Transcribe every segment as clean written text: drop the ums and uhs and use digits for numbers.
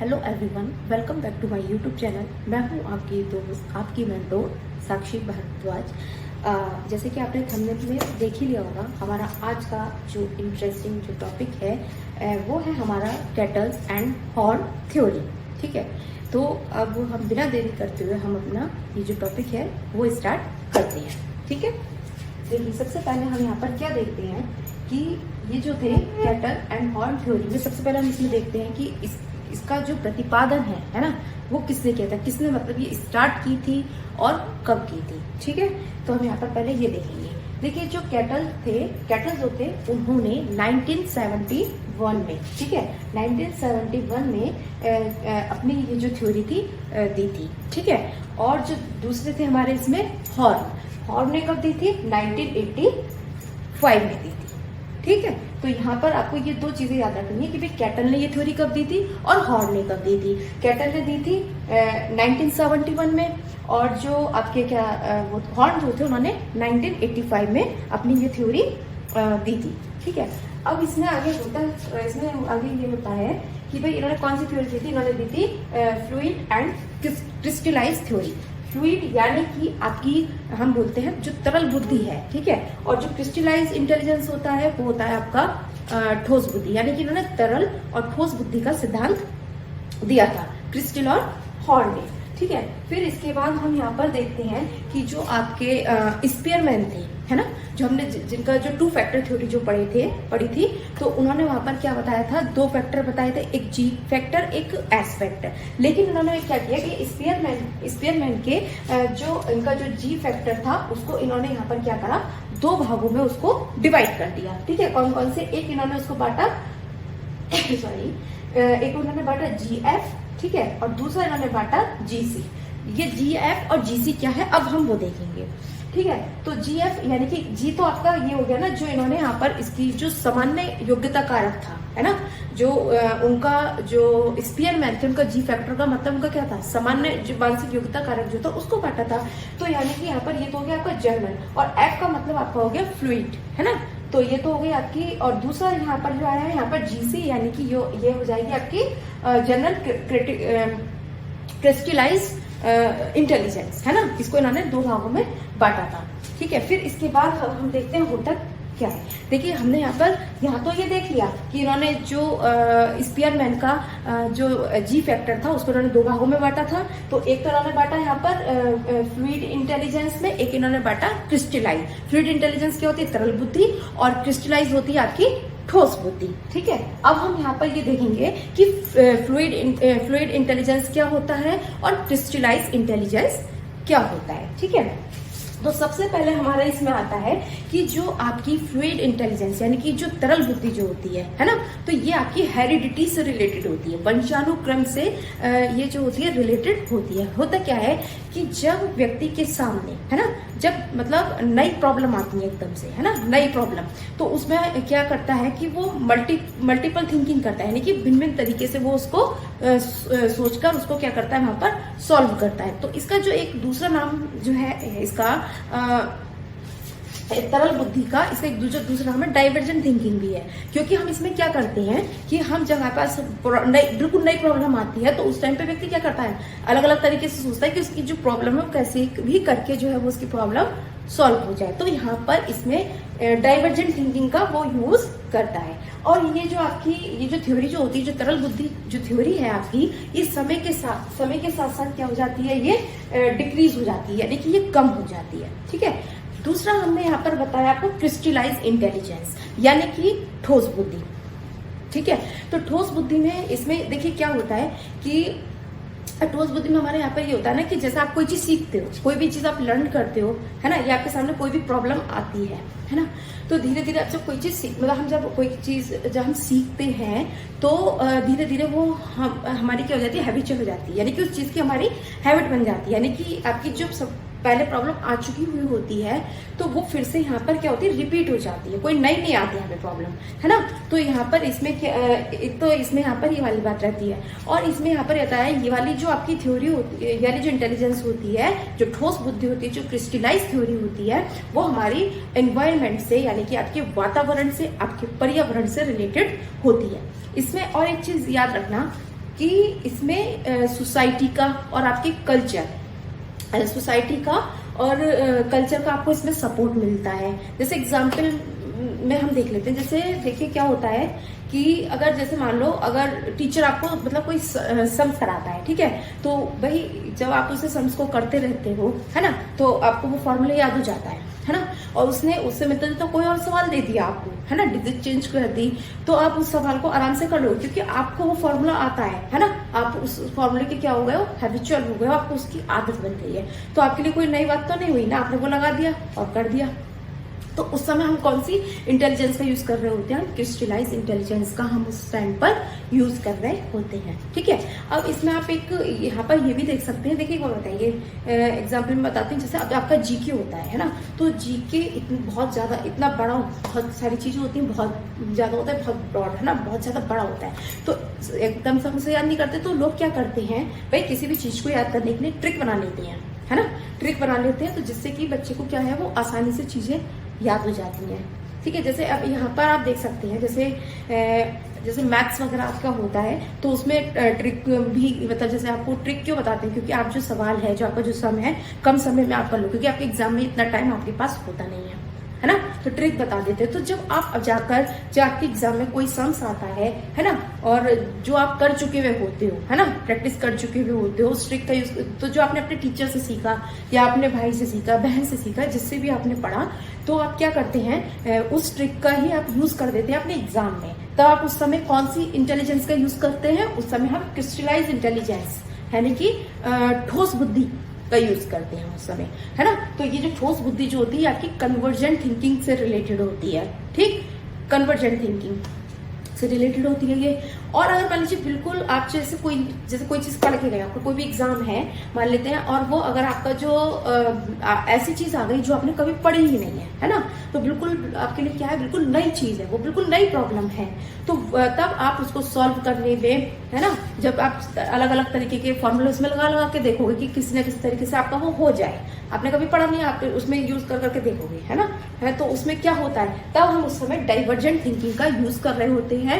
Hello everyone, welcome back to my YouTube channel. मैं हूं आपकी दोस्त, आपकी मेंटोर साक्षी भारद्वाज। जैसे कि आपने थंबनेल में देख ही लिया होगा, हमारा आज का जो इंटरेस्टिंग जो टॉपिक है वो है हमारा केटल्स एंड हॉर्न थ्योरी। ठीक है, तो अब हम बिना देरी करते हुए हम अपना ये जो टॉपिक है वो स्टार्ट करते हैं। ठीक है, देखिए सबसे पहले हम यहाँ पर क्या देखते हैं कि ये जो थे केटल एंड हॉर्न थ्योरी में सबसे पहले हम इसमें देखते हैं कि इसका जो प्रतिपादन है ना, वो किसने किया था, किसने मतलब ये स्टार्ट की थी और कब की थी। ठीक है, तो हम यहाँ पर पहले ये देखेंगे। देखिए जो केटल जो थे उन्होंने 1971 में, ठीक है, 1971 में अपनी ये जो थ्योरी थी दी थी। ठीक है, और जो दूसरे थे हमारे इसमें हॉर्न ने कब दी थी, 1985 में दी थी। ठीक है, तो यहाँ पर आपको ये दो चीजें याद रखनी है कि भाई केटल ने ये थ्योरी कब दी थी और हॉर्न ने कब दी थी। केटल ने दी थी 1971 में, और जो आपके वो हॉर्न जो थे उन्होंने 1985 में अपनी ये थ्योरी दी थी। ठीक है, अब इसमें आगे ये होता है कि भाई इन्होंने कौन सी थ्योरी दी थी, इन्होंने दी थी fluid and crystallize theory. Fluid यानी कि आपकी हम बोलते हैं जो तरल बुद्धि है, ठीक है, और जो क्रिस्टलाइज इंटेलिजेंस होता है वो होता है आपका ठोस बुद्धि। यानी कि इन्होंने तरल और ठोस बुद्धि का सिद्धांत दिया था क्रिस्टल और हॉर्न ने। ठीक है, फिर इसके बाद हम यहाँ पर देखते हैं कि जो आपके स्पीयरमैन थे, है ना, जो हमने जिनका जो 2 फैक्टर थ्योरी जो पढ़ी थी, तो उन्होंने वहां पर क्या बताया था, 2 फैक्टर बताए थे, एक जी फैक्टर एक एस फैक्टर। लेकिन उन्होंने क्या किया कि स्पीयरमैन के जो इनका जो जी फैक्टर था उसको इन्होंने यहाँ पर क्या करा, 2 भागों में उसको डिवाइड कर दिया। ठीक है, कौन कौन से, एक इन्होंने उसको बांटा एक उन्होंने बांटा GF, ठीक है, और दूसरा इन्होंने बांटा GC। ये GF और GC क्या है अब हम वो देखेंगे। ठीक है, तो GF यानी कि G तो आपका ये हो गया ना, जो इन्होंने यहाँ पर इसकी जो सामान्य योग्यता कारक था, है ना, जो उनका जो स्पीयरमैन थे उनका G फैक्टर का मतलब उनका क्या था, सामान्य जो मानसिक योग्यता कारक जो था उसको बांटा था। तो यानी कि यहाँ पर ये तो हो गया आपका जर्नल, और F का मतलब आपका हो गया फ्लूइड, है ना, तो ये तो हो गई आपकी। और दूसरा यहाँ पर जो आया है यहाँ पर GC यानी कि ये हो जाएगी आपकी जनरल क्रिस्टलाइज इंटेलिजेंस, है ना, इसको इन्होंने 2 भागों में बांटा था। ठीक है, फिर इसके बाद हम देखते हैं होता क्या है। देखिए हमने यहाँ तो ये देख लिया कि इन्होंने जो स्पीयरमैन का जो जी फैक्टर था उसको इन्होंने 2 भागों में बांटा था। तो एक तो इन्होंने बांटा यहाँ पर फ्लूइड इंटेलिजेंस में, एक इन्होंने बांटा क्रिस्टलाइज। फ्लूइड इंटेलिजेंस क्या होती है, तरल बुद्धि, और क्रिस्टलाइज होती है आपकी ठोस बुद्धि। ठीक है, अब हम यहाँ पर ये देखेंगे कि फ्लूइड इंटेलिजेंस क्या होता है और क्रिस्टलाइज इंटेलिजेंस क्या होता है। ठीक है, तो सबसे पहले हमारा इसमें आता है कि जो आपकी फ्लूइड इंटेलिजेंस यानी कि जो तरल बुद्धि जो होती है ना, तो ये आपकी हेरिडिटी से रिलेटेड होती है, वंशानुक्रम से ये जो होती है रिलेटेड होती है। होता क्या है कि जब व्यक्ति के सामने, है ना, जब मतलब नई प्रॉब्लम आती है एकदम से, है ना, नई प्रॉब्लम, तो उसमें क्या करता है कि वो मल्टीपल थिंकिंग करता है, यानी कि भिन्न भिन्न तरीके से वो उसको सोचकर उसको क्या करता है वहां पर सॉल्व करता है। तो इसका जो एक दूसरा नाम जो है इसका तरल बुद्धि का, इसका एक दूसरा नाम है डाइवर्जेंट थिंकिंग भी है। क्योंकि हम इसमें क्या करते हैं कि हम जब हमारे पास बिल्कुल नई प्रॉब्लम आती है तो उस टाइम पे व्यक्ति क्या करता है, अलग अलग तरीके से सोचता है कि उसकी जो प्रॉब्लम है कैसे भी करके जो है वो उसकी प्रॉब्लम सॉल्व हो जाए। तो यहाँ पर इसमें डाइवर्जेंट थिंकिंग का वो यूज करता है। और ये जो आपकी ये जो थ्योरी जो होती है, जो तरल बुद्धि जो थ्योरी है आपकी, ये समय के साथ साथ क्या हो जाती है, ये डिक्रीज हो जाती है, यानी कि ये कम हो जाती है। ठीक है, दूसरा हमने यहाँ पर बताया आपको क्रिस्टलाइज इंटेलिजेंस यानी कि ठोस बुद्धि। ठीक है, तो ठोस बुद्धि में इसमें देखिए क्या होता है कि ठोस बुद्धि में हमारे यहाँ पर ये होता है ना कि जैसे आप कोई चीज सीखते हो, कोई भी चीज आप लर्न करते हो, है ना, या आपके सामने कोई भी प्रॉब्लम आती है ना, तो धीरे धीरे आप जब कोई चीज मतलब हम जब कोई चीज जब हम सीखते हैं तो धीरे धीरे वो हमारी क्या हो जाती है, हैबिचुअल हो जाती है, यानी कि उस चीज की हमारी हैबिट बन जाती है। यानी कि आपकी जो पहले प्रॉब्लम आ चुकी हुई होती है तो वो फिर से यहाँ पर क्या होती है, रिपीट हो जाती है, कोई नई नहीं आती है हमें प्रॉब्लम, है ना। तो यहाँ पर इसमें तो इसमें यहाँ पर ये वाली बात रहती है। और इसमें यहाँ पर रहता है ये वाली जो आपकी थ्योरी होती है, यानी जो इंटेलिजेंस होती है, जो ठोस बुद्धि होती है, जो क्रिस्टलाइज थ्योरी होती है, वो हमारी एनवायरमेंट से यानी कि आपके वातावरण से, आपके पर्यावरण से रिलेटेड होती है। इसमें और एक चीज याद रखना कि इसमें सोसाइटी का और आपके कल्चर, सोसाइटी का और कल्चर का आपको इसमें सपोर्ट मिलता है। जैसे एग्जाम्पल में हम देख लेते हैं, जैसे देखिए क्या होता है कि अगर जैसे मान लो अगर टीचर आपको मतलब कोई सम्स कराता है, ठीक है, तो भाई जब आप उसे सम्स को करते रहते हो, है ना, तो आपको वो फॉर्मूला याद हो जाता है ना, और उसने उससे मतलब तो कोई और सवाल दे दिया आपको, है ना, डिजिट चेंज कर दी, तो आप उस सवाल को आराम से कर लो क्योंकि आपको वो फॉर्मूला आता है ना, आप उस फॉर्मूले के क्या हो गए हो, हैबिचुअल हो गए हो, आपको उसकी आदत बन गई है, तो आपके लिए कोई नई बात तो नहीं हुई ना, आपने वो लगा दिया और कर दिया। तो उस समय हम कौन सी इंटेलिजेंस का यूज कर रहे होते हैं, क्रिस्टलाइज इंटेलिजेंस का हम उस टाइम पर यूज कर रहे होते हैं, ठीक है। अब इसमें आप एक यहाँ पर ये भी देख सकते हैं, देखिए क्या बताइए एग्जाम्पल में बताते हैं, जैसे अब आपका जीके होता है ना, तो जीके बहुत ज्यादा इतना बड़ा, बहुत सारी चीजें होती हैं, बहुत ज्यादा होता है, बहुत ब्रॉड, है ना, बहुत ज्यादा बड़ा होता है, तो एकदम से हम उसे याद नहीं करते, तो लोग क्या करते हैं भाई किसी भी चीज को याद करने के लिए ट्रिक बना लेते हैं, है ना, ट्रिक बना लेते हैं, तो जिससे कि बच्चे को क्या है वो आसानी से चीजें याद हो जाती हैं, ठीक है। जैसे अब यहाँ पर आप देख सकते हैं, जैसे मैथ्स वगैरह आपका होता है, तो उसमें ट्रिक भी, मतलब जैसे आपको ट्रिक क्यों बताते हैं, क्योंकि आप जो सवाल है, जो आपका जो सम है, कम समय में आप कर लो, क्योंकि आपके एग्जाम में इतना टाइम आपके पास होता नहीं है ना, तो ट्रिक बता देते हैं। तो जब आप जाकर जब आपके एग्जाम में कोई सम्स आता है ना, और जो आप कर चुके हुए होते हो, है ना, प्रैक्टिस कर चुके हुए होते हो, उस ट्रिक का यूज, तो जो आपने अपने टीचर से सीखा या अपने भाई से सीखा, बहन से सीखा, जिससे भी आपने पढ़ा, तो आप क्या करते हैं उस ट्रिक का ही आप यूज कर देते हैं अपने एग्जाम में। तब आप उस समय कौन सी इंटेलिजेंस का यूज करते हैं, उस समय हम क्रिस्टलाइज इंटेलिजेंस यानी कि ठोस बुद्धि का यूज करते हैं उस समय, है ना। तो ये जो ठोस बुद्धि जो होती है आपकी कन्वर्जेंट थिंकिंग से रिलेटेड होती है, ठीक, कन्वर्जेंट थिंकिंग से रिलेटेड होती है ये। और अगर मान लीजिए बिल्कुल आप जैसे कोई चीज पढ़ के गए, आपका कोई भी एग्जाम है मान लेते हैं, और वो अगर आपका जो ऐसी चीज आ गई जो आपने कभी पढ़ी ही नहीं है ना, तो बिल्कुल आपके लिए क्या है, बिल्कुल नई चीज है, वो बिल्कुल नई प्रॉब्लम है, तो तब आप उसको सॉल्व करने में, है ना, जब आप अलग अलग तरीके के फॉर्मूले उसमें लगा के देखोगे कि किसी न किसी तरीके से आपका वो हो जाए, आपने कभी पढ़ा नहीं, आप उसमें यूज करके देखोगे, है ना, है, तो उसमें क्या होता है, तब हम उस समय डाइवर्जेंट थिंकिंग का यूज कर रहे होते हैं।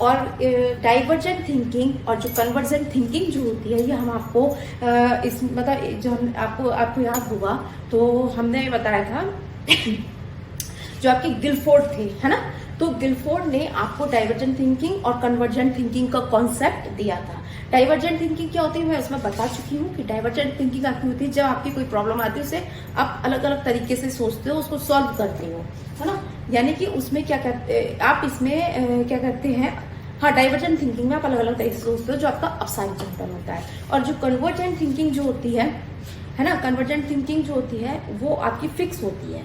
और डाइवर्जेंट थिंकिंग और जो कन्वर्जेंट थिंकिंग जो होती है, ये हम आपको इस मतलब जो हम आपको याद होगा तो हमने बताया था जो आपके गिलफोर्ड थे, है ना, तो गिलफोर्ड ने आपको डाइवर्जेंट थिंकिंग और कन्वर्जेंट थिंकिंग का कॉन्सेप्ट दिया था। डाइवर्जेंट थिंकिंग क्या होती है मैं उसमें बता चुकी हूँ कि डाइवर्जेंट थिंकिंग आपकी होती है जब आपकी कोई प्रॉब्लम आती है उसे आप अलग अलग तरीके से सोचते हो, उसको सॉल्व करते हो, है ना, यानी कि उसमें क्या कहते आप इसमें क्या करते हैं, हाँ, डाइवर्जेंट थिंकिंग में आप अलग अलग तरीके से सोचते हो जो आपका अपसाइड चिंतन होता है। और जो कन्वर्जेंट थिंकिंग जो होती है ना, कन्वर्जेंट थिंकिंग जो होती है वो आपकी फिक्स होती है,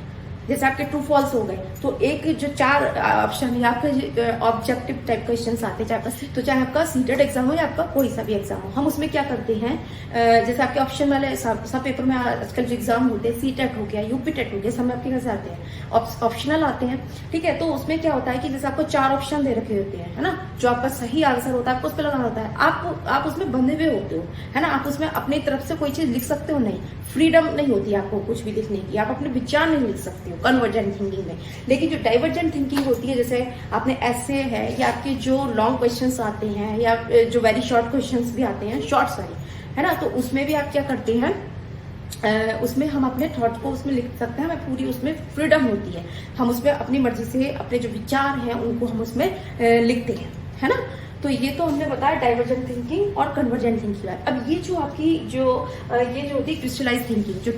जैसे आपके ट्रू फॉल्स हो गए, तो एक जो 4 ऑप्शन या आपके ऑब्जेक्टिव टाइप क्वेश्चंस आते हैं, चाहे आपका सीटेट एग्जाम हो या आपका कोई सा भी एग्जाम हो, हम उसमें क्या करते हैं, जैसे आपके ऑप्शन वाले सब पेपर में आजकल जो एग्जाम होते हैं, सीटेट हो गया, यूपी टेट हो गया, सब में आपके कैसे आते हैं, ऑप्शनल आते हैं, ठीक है। तो उसमें क्या होता है कि जैसे आपको 4 ऑप्शन दे रखे होते हैं, है ना, जो आपका सही आंसर होता है आपको उस पर लगाना होता है, आप उसमें बंधे हुए होते हो, है ना, आप उसमें अपनी तरफ से कोई चीज लिख सकते हो नहीं, फ्रीडम नहीं होती आपको कुछ भी लिखने की, आप अपने विचार नहीं लिख सकते हो कन्वर्जेंट थिंकिंग में। लेकिन जो डाइवर्जेंट थिंकिंग होती है, जैसे आपने ऐसे है या आपके जो लॉन्ग क्वेश्चंस आते हैं या जो वेरी शॉर्ट क्वेश्चंस भी आते हैं, शॉर्ट सॉरी, है ना, तो उसमें भी आप क्या करते हैं, उसमें हम अपने थॉट को उसमें लिख सकते हैं, हमें पूरी उसमें फ्रीडम होती है, हम उसमें अपनी मर्जी से अपने जो विचार हैं उनको हम उसमें लिखते हैं, है ना। तो ये तो हमने बताया डाइवर्जेंट थिंकिंग और कन्वर्जेंट थिंकिंग। अब ये जो आपकी ये जो होती है क्रिस्टलाइज थिंकिंग, जो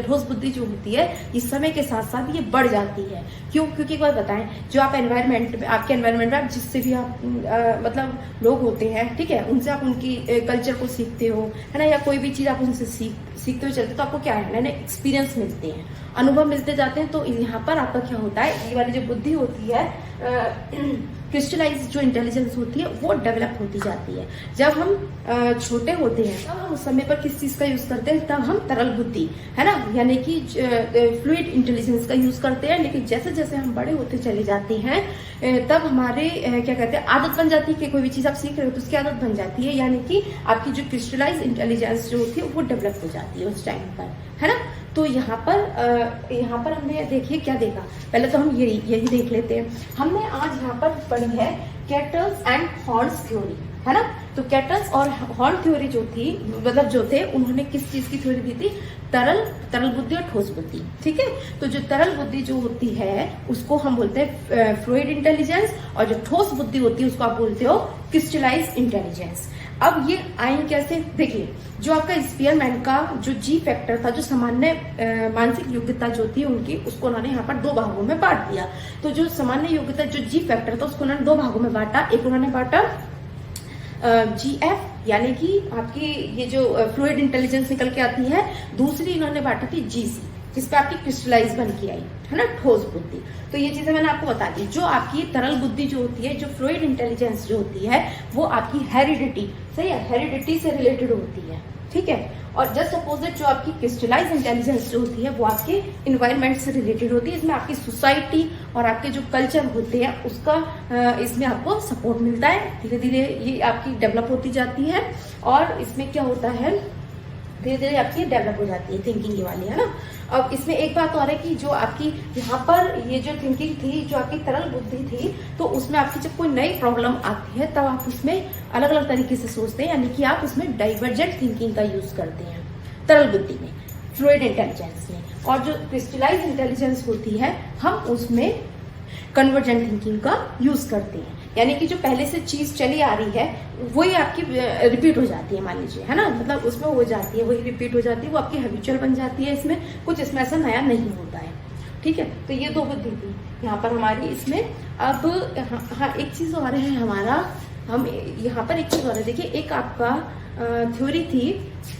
ठोस बुद्धि जो होती है, इस समय के साथ साथ ये बढ़ जाती है। क्यों? क्योंकि एक बात बताएं, जो आप एनवायरमेंट में, आपके एनवायरमेंट में आप जिससे भी आप मतलब लोग होते हैं, ठीक है, उनसे आप उनकी कल्चर को सीखते हो, है ना, या कोई भी चीज आप उनसे सीखते हुए चलते, तो आपको क्या है, नए नए एक्सपीरियंस मिलते हैं, अनुभव मिलते जाते हैं। तो यहाँ पर आपका क्या होता है, ये वाली जो बुद्धि होती है, क्रिस्टलाइज जो इंटेलिजेंस होती है वो डेवलप होती जाती है। जब हम छोटे होते हैं तब हम उस समय पर किस चीज का यूज करते हैं, तब हम तरल बुद्धि, है ना, यानी कि फ्लूइड इंटेलिजेंस का यूज करते हैं। लेकिन जैसे जैसे हम बड़े होते चले जाते हैं तब हमारे क्या कहते हैं, आदत बन जाती है कि कोई भी चीज आप सीख रहे हो तो उसकी आदत बन जाती है, यानी कि आपकी जो क्रिस्टलाइज इंटेलिजेंस जो होती है वो डेवलप हो जाती है उस टाइम पर, है ना। तो यहाँ पर हमने देखिए क्या देखा, पहले तो हम यही देख लेते हैं। हमने आज यहाँ पर पढ़ी है कैटल्स एंड हॉर्न्स थ्योरी, है ना, तो कैटल्स और हॉर्न थ्योरी जो थी, मतलब जो थे, उन्होंने किस चीज की थ्योरी दी थी? तरल बुद्धि और ठोस बुद्धि। ठीक है, तो जो तरल बुद्धि जो होती है उसको हम बोलते हैं फ्लूइड इंटेलिजेंस, और जो ठोस बुद्धि होती है उसको आप बोलते हो क्रिस्टलाइज इंटेलिजेंस। अब ये आई कैसे? देखिए, जो आपका स्पीयरमैन का जो जी फैक्टर था, जो सामान्य मानसिक योग्यता जो थी उनकी, उसको उन्होंने यहाँ पर 2 भागों में बांट दिया। तो जो सामान्य योग्यता जो जी फैक्टर था उसको उन्होंने 2 भागों में बांटा। एक उन्होंने बांटा GF, यानी कि आपकी ये जो फ्लूइड इंटेलिजेंस निकल के आती है। दूसरी इन्होंने बांटी थी GC, जिसपे आपकी क्रिस्टलाइज बन के आई है ना, ठोस बुद्धि। तो ये चीजें मैंने आपको बता दी। जो आपकी तरल बुद्धि जो होती है, जो फ्लूइड इंटेलिजेंस जो होती है, वो आपकी हेरिडिटी, सही है, हेरिडिटी से रिलेटेड होती है। ठीक है, और जस्ट अपोजिट जो आपकी क्रिस्टलाइज इंटेलिजेंस जो होती है वो आपके इन्वायरमेंट से रिलेटेड होती है। इसमें आपकी सोसाइटी और आपके जो कल्चर होते हैं उसका इसमें आपको सपोर्ट मिलता है। धीरे धीरे ये आपकी डेवलप होती जाती है, और इसमें क्या होता है, धीरे धीरे आपकी डेवलप हो जाती है थिंकिंग वाली, है ना। अब इसमें एक बात और है कि जो आपकी यहाँ पर ये जो थिंकिंग थी, जो आपकी तरल बुद्धि थी, तो उसमें आपकी जब कोई नई प्रॉब्लम आती है तब आप उसमें अलग अलग तरीके से सोचते हैं, यानी कि आप उसमें डाइवर्जेंट थिंकिंग का यूज करते हैं तरल बुद्धि में, फ्लूइड इंटेलिजेंस में। और जो क्रिस्टलाइज इंटेलिजेंस होती है, हम उसमें कन्वर्जेंट थिंकिंग का यूज करते हैं, यानी कि जो पहले से चीज चली आ रही है वही आपकी रिपीट हो जाती है, मान लीजिए, है ना, मतलब उसमें हो जाती है, वही रिपीट हो जाती है, वो आपकी हैबिचुअल बन जाती है। इसमें कुछ इसमें ऐसा नया नहीं होता है। ठीक है, तो ये 2 बुद्धि थी यहाँ पर हमारी इसमें। अब हाँ, एक चीज और है हमारा, हम यहाँ पर एक चीज और है, देखिए, एक आपका थ्योरी थी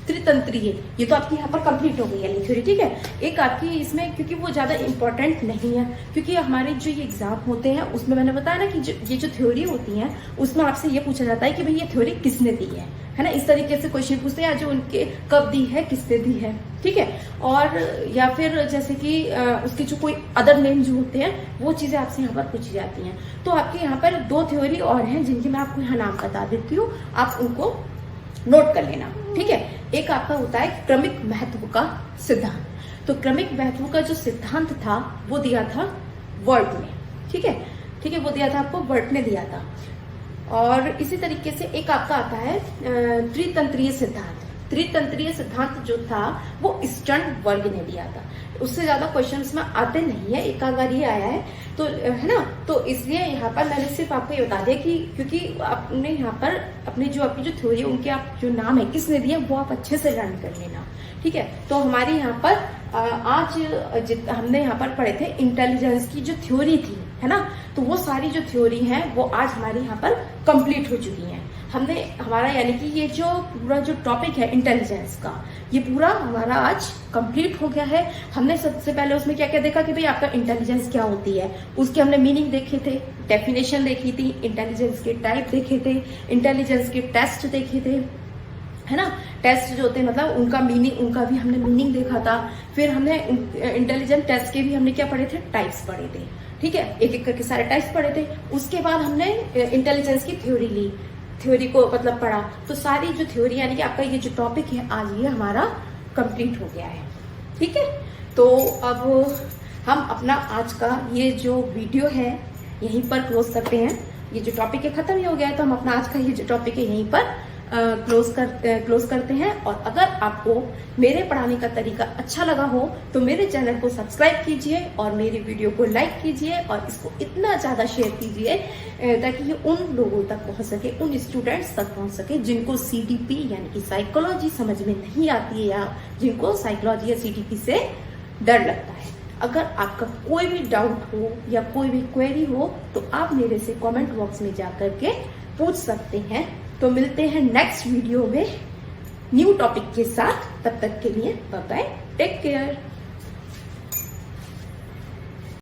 त्रितंत्रीय, ये तो आपकी यहाँ पर कंप्लीट हो गई है थ्योरी। ठीक है, एक आपकी इसमें, क्योंकि वो ज्यादा इंपॉर्टेंट नहीं है, क्योंकि हमारे जो ये एग्जाम होते हैं उसमें मैंने बताया ना कि ये जो थ्योरी होती है उसमें आपसे ये पूछा जाता है कि भाई ये थ्योरी किसने दी है ना, इस तरीके से क्वेश्चन पूछते हैं, या जो उनके कब दी है, किसने दी है। ठीक है, और या फिर जैसे कि उसके जो कोई अदर नेम जो होते हैं वो चीजें आपसे यहाँ पर पूछी जाती हैं। तो आपके यहाँ पर 2 थ्योरी और हैं जिनके मैं आपको यहाँ नाम बता देती हूँ, आप उनको नोट कर लेना। ठीक है, एक आपका होता है क्रमिक महत्व का सिद्धांत। तो क्रमिक महत्व का जो सिद्धांत था वो दिया था वर्ट ने। ठीक है, वो दिया था आपको, वर्ट ने दिया था। और इसी तरीके से एक आपका आता है त्रितंत्रीय सिद्धांत। त्रितंत्रीय सिद्धांत जो था वो स्टर्नबर्ग ने दिया था। उससे ज्यादा क्वेश्चंस में आते नहीं है, एक आध बार ये आया है, तो है ना, तो इसलिए यहाँ पर मैंने सिर्फ आपको ये बता दिया कि क्योंकि आपने यहाँ पर अपनी जो थ्योरी है उनके आप जो नाम है किसने दिए वो आप अच्छे से लर्न कर लेना। ठीक है, तो हमारे यहाँ पर आज हमने यहाँ पर पढ़े थे इंटेलिजेंस की जो थ्योरी थी, है ना, तो वो सारी जो थ्योरी है वो आज हमारे यहाँ पर कंप्लीट हो चुकी हैं। हमने हमारा यानी कि ये जो पूरा जो टॉपिक है इंटेलिजेंस का, ये पूरा हमारा आज कंप्लीट हो गया है। हमने सबसे पहले उसमें क्या क्या देखा कि भाई आपका इंटेलिजेंस क्या होती है, उसके हमने मीनिंग देखे थे, डेफिनेशन देखी थी, इंटेलिजेंस के टाइप देखे थे, इंटेलिजेंस के टेस्ट देखे थे, है ना, टेस्ट जो होते हैं मतलब उनका मीनिंग, उनका भी हमने मीनिंग देखा था। फिर हमने इंटेलिजेंस टेस्ट के भी हमने क्या पढ़े थे, टाइप्स पढ़े थे। ठीक है, एक एक करके सारे टाइप्स पढ़े थे। उसके बाद हमने इंटेलिजेंस की थ्योरी ली, थ्योरी को मतलब पढ़ा। तो सारी जो थ्योरी यानी कि आपका ये जो टॉपिक है आज ये हमारा कंप्लीट हो गया है। ठीक है, तो अब हम अपना आज का ये जो वीडियो है यहीं पर क्लोज करते हैं। ये जो टॉपिक है खत्म ही हो गया है, तो हम अपना आज का ये जो टॉपिक है यहीं पर क्लोज करते हैं। और अगर आपको मेरे पढ़ाने का तरीका अच्छा लगा हो तो मेरे चैनल को सब्सक्राइब कीजिए और मेरी वीडियो को लाइक कीजिए और इसको इतना ज्यादा शेयर कीजिए ताकि ये उन लोगों तक पहुंच सके, उन स्टूडेंट्स तक पहुंच सके जिनको CTP यानी कि साइकोलॉजी समझ में नहीं आती है, या जिनको साइकोलॉजी या CTP से डर लगता है। अगर आपका कोई भी डाउट हो या कोई भी क्वेरी हो तो आप मेरे से कमेंट बॉक्स में जाकर के पूछ सकते हैं। तो मिलते हैं नेक्स्ट वीडियो में न्यू टॉपिक के साथ, तब तक के लिए बाय बाय, टेक केयर।